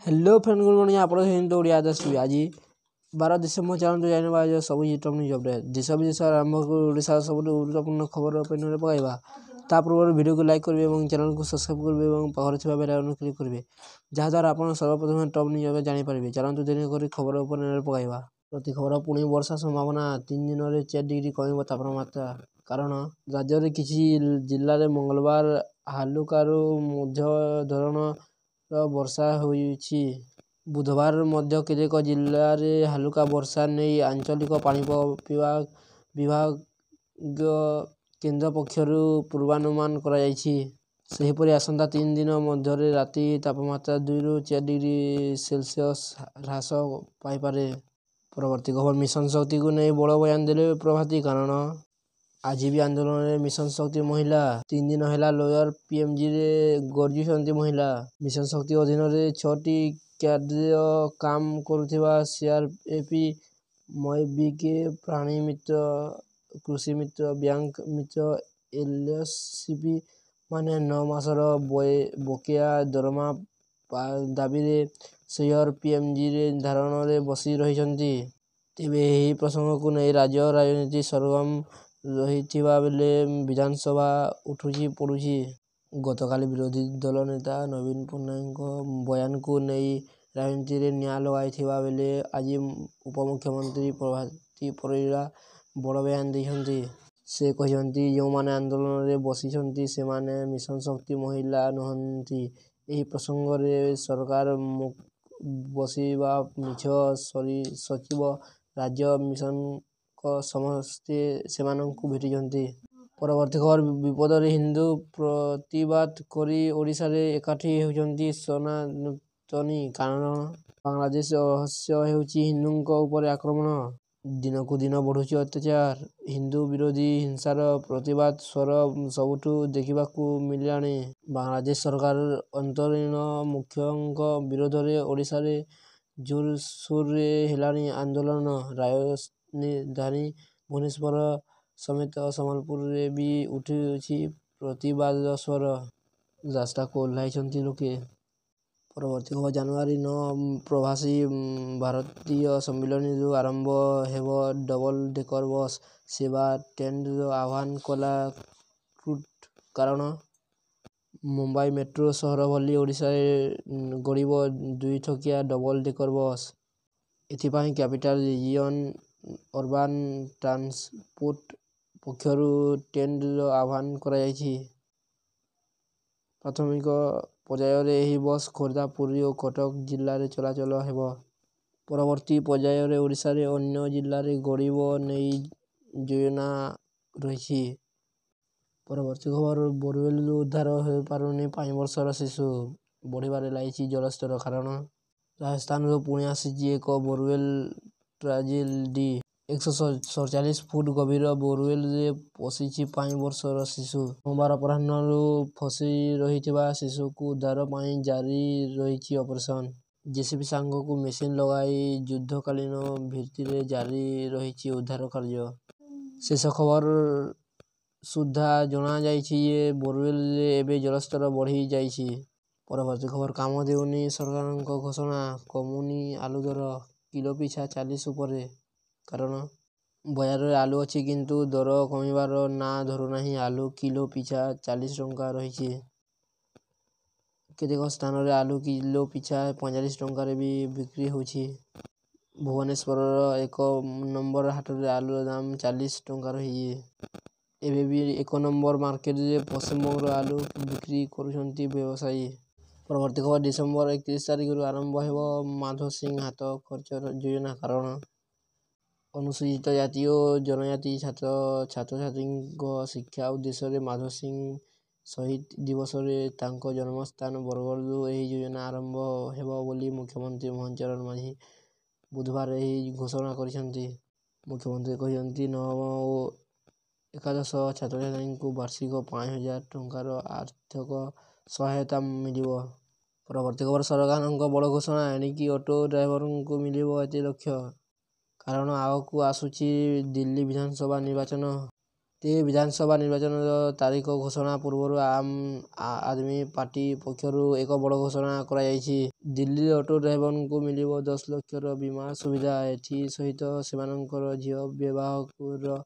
Hello friend good morning ଆପଣ ହିନ୍ଦୁ ଓଡ଼ିଆ ଆଦର୍ଶ ଆଜି 12 December ଚାଲନ୍ତୁ ଜାଣିବା ସବୁ ଟପ୍ ନ୍ୟୁଜ୍ ଅପଡେଟ୍ ଦେଶ ବିଦେଶ ଆରମ୍ଭ ଓଡ଼ିଶାର ସବୁଠୁ ଗୁରୁତ୍ୱପୂର୍ଣ୍ଣ ଖବର ଉପରେ ପକାଇବା ତା ପୂର୍ବରୁ ଭିଡ଼ିଓକୁ ଲାଇକ୍ କରିବେ ଏବଂ ଚ୍ୟାନେଲକୁ ସବସ୍କ୍ରାଇବ୍ କରିବେ ଏବଂ ପାଖରେ ଥିବା ବେଲ୍ ଆଇକନ୍ କ୍ଲିକ୍ କରିବେ ଯାହାଦ୍ୱାରା ଆପଣ ସର୍ବପ୍ରଥମେ ଟପ୍ ନ୍ୟୁଜ୍ ଜାଣିପାରିବେ। ଚାଲନ୍ତୁ ଦିନ କରି ଖବର ଉପରେ ପକାଇବା। ପ୍ରତି ଖବର ପୁଣି ବର୍ଷା ସମ୍ଭାବନା 3 ଦିନରେ 4 ଡିଗ୍ରୀ କମିବ ତାପମାତ୍ରା କାରଣ ରାଜ୍ୟରେ କିଛି ଜିଲ୍ଲାରେ ମଙ୍ଗଳବାର ହାଲୁକାରୁ ମଧ୍ୟମ ଧରଣର ବର୍ଷା ହୋଇଛି। ବୁଧବାର ମଧ୍ୟ କେତେକ ଜିଲ୍ଲାରେ ହାଲୁକା ବର୍ଷା ନେଇ ଆଞ୍ଚଳିକ ପାଣିପାଗ ବିଭାଗ କେନ୍ଦ୍ର ପକ୍ଷରୁ ପୂର୍ବାନୁମାନ କରାଯାଇଛି। ସେହିପରି ଆସନ୍ତା 3 ଦିନ ମଧ୍ୟରେ ରାତି ତାପମାତ୍ରା 2ରୁ 4 ଡିଗ୍ରୀ ସେଲସିୟସ୍ ହ୍ରାସ ପାଇପାରେ। ପରବର୍ତ୍ତୀ ଖବର ମିଶନ ଶକ୍ତିକୁ ନେଇ ବଡ଼ ବୟାନ ଦେଲେ ପ୍ରଭାତୀ କାରଣ ଆଜି ବି ଆନ୍ଦୋଳନରେ ମିଶନ ଶକ୍ତି ମହିଳା 3 ଦିନ ହେଲା ଲୋୟର ପିଏମଜିରେ ଗର୍ଜୁଛନ୍ତି ମହିଳା। ମିଶନ ଶକ୍ତି ଅଧୀନରେ 6ଟି କ୍ୟାଡ୍ରେ କାମ କରୁଥିବା ସିଆରପିଏଫ୍ ମୈବିକେ ପ୍ରାଣୀ ମିତ୍ର କୃଷି ମିତ୍ର ବ୍ୟାଙ୍କ ମିତ୍ର ଏଲଏସସି ମାନେ 9 ମାସର ବକେୟା ଦରମା ଦାବିରେ ସିଆରପିଏଫ୍ର ଧାରଣାରେ ବସି ରହିଛନ୍ତି। ତେବେ ଏହି ପ୍ରସଙ୍ଗକୁ ନେଇ ରାଜ୍ୟ ରାଜନୀତି ସରଗରମ ରହିଥିବା ବେଳେ ବିଧାନସଭା ଉଠୁଛି ପଡ଼ୁଛି। ଗତକାଲି ବିରୋଧୀ ଦଳ ନେତା ନବୀନ ପଟ୍ଟନାୟକଙ୍କ ବୟାନକୁ ନେଇ ରାଜନୀତିରେ ନିଆଁ ଲଗାଇଥିବା ବେଳେ ଆଜି ଉପମୁଖ୍ୟମନ୍ତ୍ରୀ ପ୍ରଭାତୀ ପରିଡ଼ା ବଡ଼ ବୟାନ ଦେଇଛନ୍ତି। ସେ କହିଛନ୍ତି ଯେଉଁମାନେ ଆନ୍ଦୋଳନରେ ବସିଛନ୍ତି ସେମାନେ ମିଶନ ଶକ୍ତି ମହିଳା ନୁହନ୍ତି। ଏହି ପ୍ରସଙ୍ଗରେ ସରକାର ମୁକ ବସିବା ମିଛ। ସଚିବ ରାଜ୍ୟ ମିଶନଙ୍କ ସମସ୍ତେ ସେମାନଙ୍କୁ ଭେଟିଛନ୍ତି। ପରବର୍ତ୍ତୀ ଖବର ବିପଦରେ ହିନ୍ଦୁ ପ୍ରତିବାଦ କରି ଓଡ଼ିଶାରେ ଏକାଠି ହେଉଛନ୍ତି ସନାତନୀ କାରଣ ବାଂଲାଦେଶ ରହସ୍ୟ ହେଉଛି ହିନ୍ଦୁଙ୍କ ଉପରେ ଆକ୍ରମଣ। ଦିନକୁ ଦିନ ବଢ଼ୁଛି ଅତ୍ୟାଚାର। ହିନ୍ଦୁ ବିରୋଧୀ ହିଂସାର ପ୍ରତିବାଦ ସ୍ୱର ସବୁଠୁ ଦେଖିବାକୁ ମିଳିଲାଣି। ବାଂଲାଦେଶ ସରକାର ଅନ୍ତରୀଣ ମୁଖ୍ୟଙ୍କ ବିରୋଧରେ ଓଡ଼ିଶାରେ ଜୋରସୋରରେ ହେଲାଣି ଆନ୍ଦୋଳନ। ରାଜଧାନୀ ଭୁବନେଶ୍ୱର ସମେତ ସମ୍ବଲପୁରରେ ବି ଉଠୁଛି ପ୍ରତିବାଦର ସ୍ୱର। ରାସ୍ତାକୁ ଓହ୍ଲାଇଛନ୍ତି ଲୋକେ। ପରବର୍ତ୍ତୀ ଖବର ଜାନୁଆରୀ 9 ପ୍ରବାସୀ ଭାରତୀୟ ସମ୍ମିଳନୀରୁ ଆରମ୍ଭ ହେବ ଡବଲ ଡେକର ବସ୍ ସେବା ଟେଣ୍ଡର ଆହ୍ୱାନ କଲା କ୍ରୁଟ୍ କାରଣ ମୁମ୍ବାଇ ମେଟ୍ରୋ ସହର ଭଳି ଓଡ଼ିଶାରେ ଗଡ଼ିବ ଦୁଇଥକିଆ ଡବଲ ଡେକର ବସ୍। ଏଥିପାଇଁ କ୍ୟାପିଟାଲ ରିଜିୟନ ଅରବାନ ଟ୍ରାନ୍ସପୋର୍ଟ ପକ୍ଷରୁ ଟେଣ୍ଡର ଆହ୍ୱାନ କରାଯାଇଛି। ପ୍ରାଥମିକ ପର୍ଯ୍ୟାୟରେ ଏହି ବସ୍ ଖୋର୍ଦ୍ଧା ପୁରୀ ଓ କଟକ ଜିଲ୍ଲାରେ ଚଳାଚଳ ହେବ। ପରବର୍ତ୍ତୀ ପର୍ଯ୍ୟାୟରେ ଓଡ଼ିଶାର ଅନ୍ୟ ଜିଲ୍ଲାରେ ଗଡ଼ିବ ନେଇ ଯୋଜନା ରହିଛି। ପରବର୍ତ୍ତୀ ଖବର ବୋରୱେଲରୁ ଉଦ୍ଧାର ହୋଇପାରୁନି 5 ବର୍ଷର ଶିଶୁ ବଢ଼ିବାରେ ଲାଗିଛି ଜଳସ୍ତର କାରଣ ରାଜସ୍ଥାନରୁ ପୁଣି ଆସିଛି ଏକ ବୋରୱେଲ ଟ୍ରାଜେଡି। 147 ଫୁଟ ଗଭୀର ବୋରୱେଲରେ ପଶିଛି 5 ବର୍ଷର ଶିଶୁ। ସୋମବାର ଅପରାହ୍ନରୁ ଫସି ରହିଥିବା ଶିଶୁକୁ ଉଦ୍ଧାର ପାଇଁ ଜାରି ରହିଛି ଅପରେସନ। ଜେସିବି ସାଙ୍ଗକୁ ମେସିନ ଲଗାଇ ଯୁଦ୍ଧକାଳୀନ ଭିତ୍ତିରେ ଜାରି ରହିଛି ଉଦ୍ଧାର କାର୍ଯ୍ୟ। ଶେଷ ଖବର ସୁଦ୍ଧା ଜଣାଯାଇଛି ଯେ ବୋରୱେଲରେ ଏବେ ଜଳସ୍ତର ବଢ଼ି ଯାଇଛି। ପରବର୍ତ୍ତୀ ଖବର କାମ ଦେଉନି ସରକାରଙ୍କ ଘୋଷଣା କମୁନି ଆଳୁ ଦର କିଲୋ ପିଛା 40 ଉପରେ କାରଣ ବଜାରରେ ଆଳୁ ଅଛି କିନ୍ତୁ ଦର କମିବାର ନାଁ ଧରୁନାହିଁ। ଆଳୁ କିଲୋ ପିଛା 40 ଟଙ୍କା ରହିଛି। କେତେକ ସ୍ଥାନରେ ଆଳୁ କିଲୋ ପିଛା 45 ଟଙ୍କାରେ ବି ବିକ୍ରି ହେଉଛି। ଭୁବନେଶ୍ୱରର 1 ନମ୍ବର ହାଟରେ ଆଳୁର ଦାମ 40 ଟଙ୍କା ରହିଛି। ଏବେ ବି 1 ନମ୍ବର ମାର୍କେଟରେ ପଶ୍ଚିମବଙ୍ଗର ଆଳୁ ବିକ୍ରି କରୁଛନ୍ତି ବ୍ୟବସାୟୀ। ପରବର୍ତ୍ତୀ ଖବର ଡିସେମ୍ବର 31 ତାରିଖରୁ ଆରମ୍ଭ ହେବ ମାଧୋସିଂ ହାତ ଖର୍ଚ୍ଚ ଯୋଜନା କାରଣ ଅନୁସୂଚିତ ଜାତି ଓ ଜନଜାତି ଛାତ୍ରଛାତ୍ରୀଙ୍କ ଶିକ୍ଷା ଉଦ୍ଦେଶ୍ୟରେ ମାଧୋସିଂ ଶହୀଦ ଦିବସରେ ତାଙ୍କ ଜନ୍ମସ୍ଥାନ ବରଗଡ଼ରୁ ଏହି ଯୋଜନା ଆରମ୍ଭ ହେବ ବୋଲି ମୁଖ୍ୟମନ୍ତ୍ରୀ ମୋହନ ଚରଣ ମାଝୀ ବୁଧବାର ଏହି ଘୋଷଣା କରିଛନ୍ତି। ମୁଖ୍ୟମନ୍ତ୍ରୀ କହିଛନ୍ତି ନବମ ଓ ଏକାଦଶ ଛାତ୍ରଛାତ୍ରୀଙ୍କୁ ବାର୍ଷିକ 5,000 ଟଙ୍କାର ଆର୍ଥିକ ସହାୟତା ମିଳିବ। ପରବର୍ତ୍ତୀ ଖବର ସରକାରଙ୍କ ବଡ଼ ଘୋଷଣା ଏଣିକି ଅଟୋ ଡ୍ରାଇଭରଙ୍କୁ ମିଳିବ 1 ଲକ୍ଷ କାରଣ ଆଗକୁ ଆସୁଛି ଦିଲ୍ଲୀ ବିଧାନସଭା ନିର୍ବାଚନ। ତେବେ ବିଧାନସଭା ନିର୍ବାଚନର ତାରିଖ ଘୋଷଣା ପୂର୍ବରୁ ଆମ୍ ଆଦମୀ ପାର୍ଟି ପକ୍ଷରୁ ଏକ ବଡ଼ ଘୋଷଣା କରାଯାଇଛି। ଦିଲ୍ଲୀ ଅଟୋ ଡ୍ରାଇଭରଙ୍କୁ ମିଳିବ 10 ଲକ୍ଷର ବୀମା ସୁବିଧା। ଏଥି ସହିତ ସେମାନଙ୍କର ଝିଅ ବିବାହର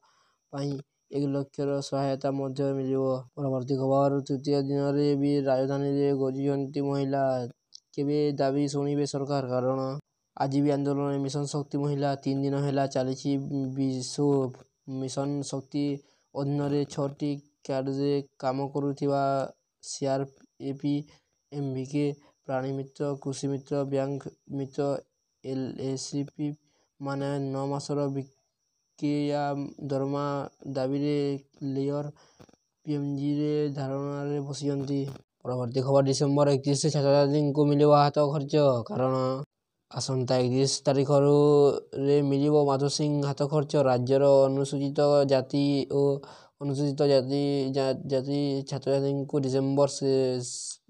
ପାଇଁ 1 ଲକ୍ଷର ସହାୟତା ମଧ୍ୟ ମିଳିବ। ପରବର୍ତ୍ତୀ ଖବର। ତୃତୀୟ ଦିନରେ ବି ରାଜଧାନୀରେ ଗର୍ଜୁଛନ୍ତି ମହିଳା। କେବେ ଦାବି ଶୁଣିବେ ସରକାର? କାରଣ ଆଜି ବି ଆନ୍ଦୋଳନରେ ମିଶନ ଶକ୍ତି ମହିଳା 3 ଦିନ ହେଲା ଚାଲିଛି ବିକ୍ଷୋଭ। ମିଶନ ଶକ୍ତି ଅଧୀନରେ 6ଟି କ୍ୟାଡରରେ କାମ କରୁଥିବା ସିଆରପିଏଫ୍, ଏମଭିକେ, ପ୍ରାଣୀ ମିତ୍ର, କୃଷି ମିତ୍ର, ବ୍ୟାଙ୍କ ମିତ୍ର, ଏଲଏସିପି ମାନେ 9 ମାସର ବକେୟା ଦରମା ଦାବିରେ ଲେୟର ପିଏମଜିରେ ଧାରଣାରେ ବସିଛନ୍ତି। ପରବର୍ତ୍ତୀ ଖବର। ଡିସେମ୍ବର 31ରେ ଛାତ୍ରଛାତ୍ରୀଙ୍କୁ ମିଳିବ ହାତ ଖର୍ଚ୍ଚ। କାରଣ ଆସନ୍ତା 31 ତାରିଖରେ ମିଳିବ ମାତୃଶ୍ରୀ ହାତ ଖର୍ଚ୍ଚ। ରାଜ୍ୟର ଅନୁସୂଚିତ ଜାତି ଓ ଅନୁସୂଚିତ ଜାତି ଛାତ୍ରଛାତ୍ରୀଙ୍କୁ ଡିସେମ୍ବର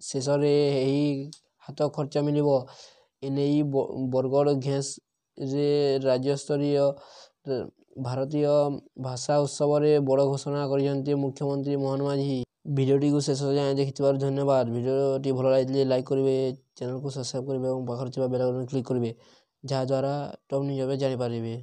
ଶେଷରେ ଏହି ହାତ ଖର୍ଚ୍ଚ ମିଳିବ। ଏନେଇ ବରଗଡ଼ ଘେଁସରେ ରାଜ୍ୟସ୍ତରୀୟ ଭାରତୀୟ ଭାଷା ଉତ୍ସବରେ ବଡ଼ ଘୋଷଣା କରିଛନ୍ତି ମୁଖ୍ୟମନ୍ତ୍ରୀ ମୋହନ ମାଝୀ। ଭିଡ଼ିଓଟିକୁ ଶେଷ ଯାଏଁ ଦେଖିଥିବାରୁ ଧନ୍ୟବାଦ। ଭିଡ଼ିଓଟି ଭଲ ଲାଗିଥିଲେ ଲାଇକ୍ କରିବେ, ଚ୍ୟାନେଲକୁ ସବସ୍କ୍ରାଇବ୍ କରିବେ ଏବଂ ପାଖରେ ଥିବା ବେଲ୍ ଆଇକନ୍ରେ କ୍ଲିକ୍ କରିବେ, ଯାହାଦ୍ୱାରା ଟପ୍ ନ୍ୟୁଜ୍ ଏବେ ଜାଣିପାରିବେ।